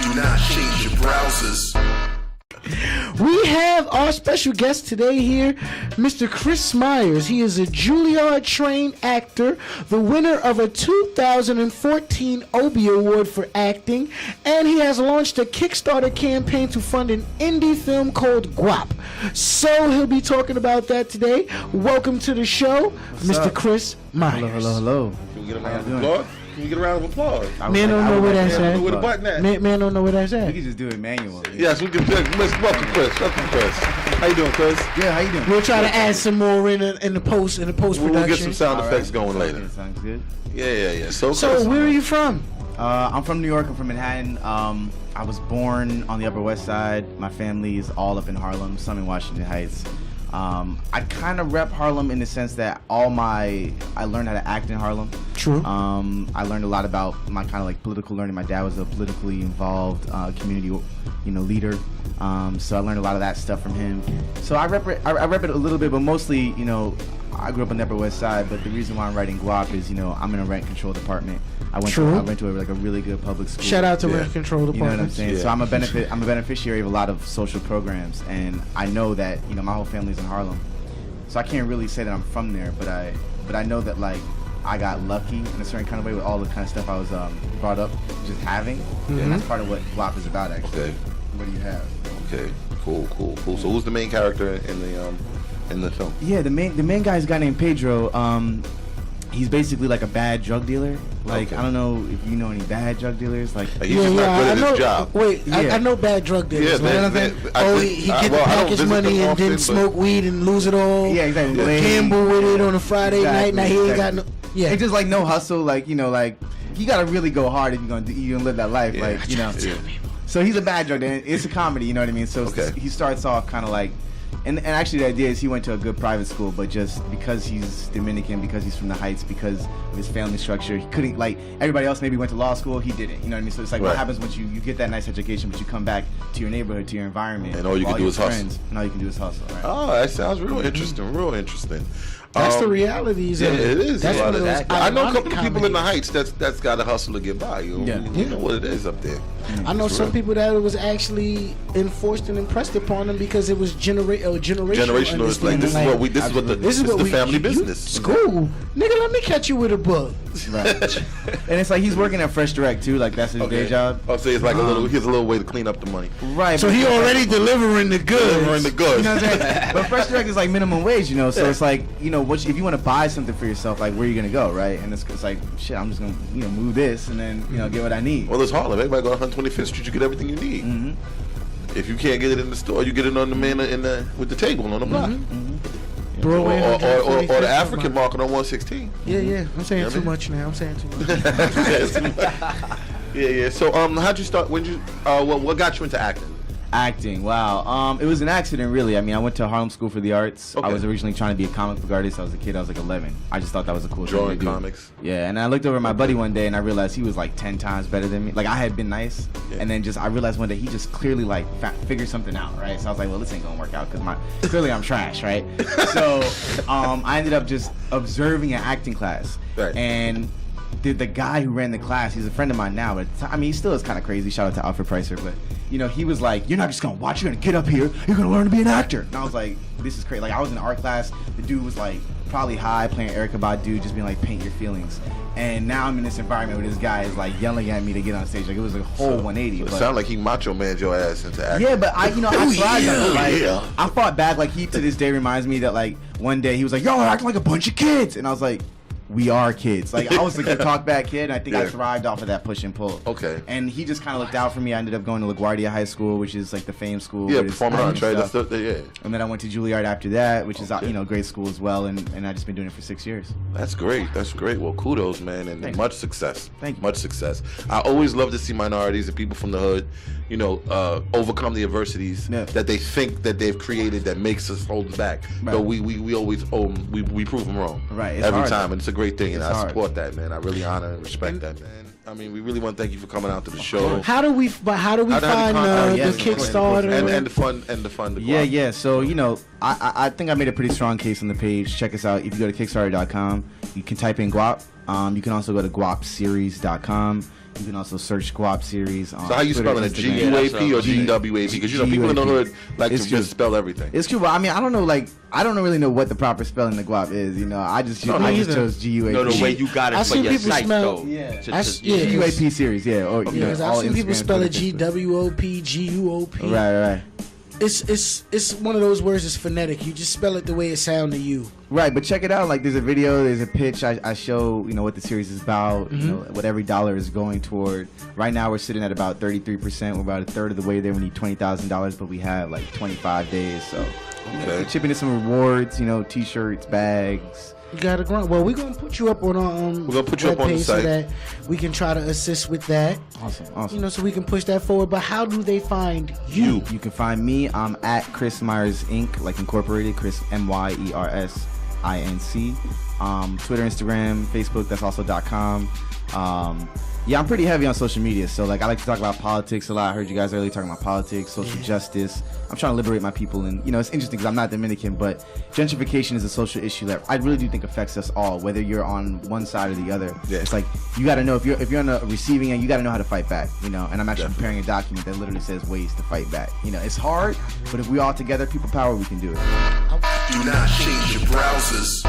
Do not change your browsers. We have our special guest today here, Mr. Chris Myers. He is a Juilliard-trained actor, the winner of a 2014 Obie Award for acting, and he has launched a Kickstarter campaign to fund an indie film called Guap. So he'll be talking about that today. Welcome to the show, Mr. Chris Myers. Hello. Can we get a round of applause? Can we get a round of applause? Man don't know where that's at. Where the button at? Man don't know where that's We at. can just do it manually. Yes, we can. Welcome, Chris. Welcome, Chris. How you doing, Chris? Yeah, how you doing? We'll try to add some more in the post production. We'll get some sound effects going later. Okay, sounds good. Yeah. So So where are you from? I'm from New York. I'm from Manhattan. I was born on the Upper West Side. My family is all up in Harlem, some in Washington Heights. I kind of rep Harlem in the sense that I learned how to act in Harlem. True. I learned a lot about my kind of like political learning. My dad was a politically involved community, leader. So I learned a lot of that stuff from him. So I rep it a little bit, but mostly, I grew up on the Upper West Side. But the reason why I'm writing Guap is, I'm in a rent control department. I went to a really good public school. Shout out to rent control department. You know what I'm saying? Yeah. So I'm a beneficiary of a lot of social programs, and I know that my whole family's in Harlem. So I can't really say that I'm from there, but I know that like I got lucky in a certain kind of way with all the kind of stuff I was brought up just having, and that's part of what Guap is about actually. Okay. What do you have? Okay. Cool. So who's the main character in the film? Yeah, the main guy is a guy named Pedro. He's basically like a bad drug dealer. Like, Okay. I don't know if you know any bad drug dealers. Like, He's just not good at his job. Wait, Yeah. I know bad drug dealers. Yeah, man. man, He get the package money and then smoke weed and lose it all. Yeah, exactly. Gamble with it on a Friday night. Now he ain't got no. Yeah, it's just like no hustle. Like, you gotta really go hard if you're gonna live that life. Yeah. Like, Yeah. So he's a bad drug dealer. It's a comedy, you know what I mean? So Okay. he starts off kind of like, and actually the idea is he went to a good private school, but just because he's Dominican, because he's from the Heights, because of his family structure, he couldn't, like, everybody else maybe went to law school, he didn't, you know what I mean? So it's like, Right. what happens once you get that nice education, but you come back to your neighborhood, to your environment, And all you with can do your is hustle. friends, and all you can do is hustle, right? Oh, that sounds real interesting. that's the realities. Yeah, of it is. That's Yeah. one of those I know a ironic couple of people in the comedies. Heights that's got to hustle to get by. You know what it is up there. I know It's some real. people that it was actually enforced and impressed upon them because it was generational. Generational is like this is the family business. School, nigga. Let me catch you with a book. Right. And it's like he's working at Fresh Direct too, like that's his day job. Oh, so it's like here's a little way to clean up the money. Right. So but- he already delivering the goods. Delivering the goods. You know what I'm saying? But Fresh Direct is like minimum wage, so it's like, if you want to buy something for yourself, like where are you gonna go, right? And it's like, shit, I'm just gonna move this and then get what I need. Well, it's Harlem. Everybody go to 125th Street. You get everything you need. Mm-hmm. If you can't get it in the store, you get it on the man with the table on the block, Broadway, or the 145th African market on 116. Yeah. I'm saying You know too what I mean? much now. I'm saying too much. Yeah. So, how'd you start? What got you into acting? Acting, wow. It was an accident, really. I mean, I went to Harlem School for the Arts. Okay. I was originally trying to be a comic book artist. I was a kid. I was like 11. I just thought that was a cool Drawing thing to do. comics. Yeah, and I looked over at my buddy one day, and I realized he was like 10 times better than me. Like, I had been nice, and then I realized one day he just clearly like figured something out, right? So I was like, well, this ain't gonna work out because clearly I'm trash, right? So I ended up just observing an acting class, Right. and the guy who ran the class, he's a friend of mine now, but I mean, he still is kind of crazy. Shout out to Alfred Pricer, but he was like, "You're not just gonna watch. You're gonna get up here. You're gonna learn to be an actor." And I was like, "This is crazy." Like, I was in art class. The dude was like probably high, playing Erykah Badu, just being like, "Paint your feelings." And now I'm in this environment where this guy is like yelling at me to get on stage. Like, it was a whole 180. It but sounded like he macho maned your ass into acting. yeah, but I thrived on it. Like, yeah. I fought back. Like, he to this day reminds me that like one day he was like, "Y'all are acting like a bunch of kids," and I was like, we are kids. Like, I was like a talk back kid, and I think I thrived off of that push and pull. Okay. And he just kind of looked out for me. I ended up going to LaGuardia High School, which is like the fame school. Yeah, where it's performing arts, right? stuff. That's yeah. And then I went to Juilliard after that, which is Okay. great school as well. And I just been doing it for 6 years. That's great. Well, kudos, man, and Thank you. much success. Thank you. Much success. I always love to see minorities and people from the hood, overcome the adversities that they think that they've created that makes us hold back. Right. But we always we prove them wrong. Right. It's Every hard, time, though. and it's a great thing, and It's I hard. support that, man. I really honor and respect that, man. I mean, we really want to thank you for coming out to the show. How do we find the Kickstarter and the fund? Yeah. So I think I made a pretty strong case on the page. Check us out. If you go to Kickstarter.com, you can type in Guap, You can also go to guapseries.com. You can also search Guap Series on So how you Twitter, spelling it? Instagram. GUAP or GWAP? Because you know people in the hood like to just spell everything. It's true, but I mean, I don't know, like, I don't really know what the proper spelling of Guap is. You know, I just chose GUAP. No, the way you got it for your site, though. GUAP series, yeah. Or, you know, Because I've all seen people Instagram, spell it Twitter, GWOP, GUOP. Right. It's one of those words that's phonetic. You just spell it the way it sounds to you. Right, but check it out. Like, there's a video, there's a pitch. I show, you know, what the series is about, you know, what every dollar is going toward. Right now, we're sitting at about 33%. We're about a third of the way there. We need $20,000, but we have like 25 days. So, we're chipping in some rewards, you know, T-shirts, bags. You gotta grind. Well, we're gonna put you up on our we're gonna put you up on the so site that we can try to assist with that. Awesome. You know, so we can push that forward. But how do they find you? You can find me. I'm at Chris Myers Inc. Like incorporated. Chris MYERSINC. Twitter, Instagram, Facebook. That's also .com. Yeah, I'm pretty heavy on social media, so like I like to talk about politics a lot. I heard you guys earlier talking about politics, social justice. I'm trying to liberate my people, and you know it's interesting because I'm not Dominican, but gentrification is a social issue that I really do think affects us all, whether you're on one side or the other. Yeah. It's like you got to know if you're on the receiving end, you got to know how to fight back, you know. And I'm actually preparing a document that literally says ways to fight back. You know, it's hard, but if we all together, people power, we can do it. Do not change your browsers.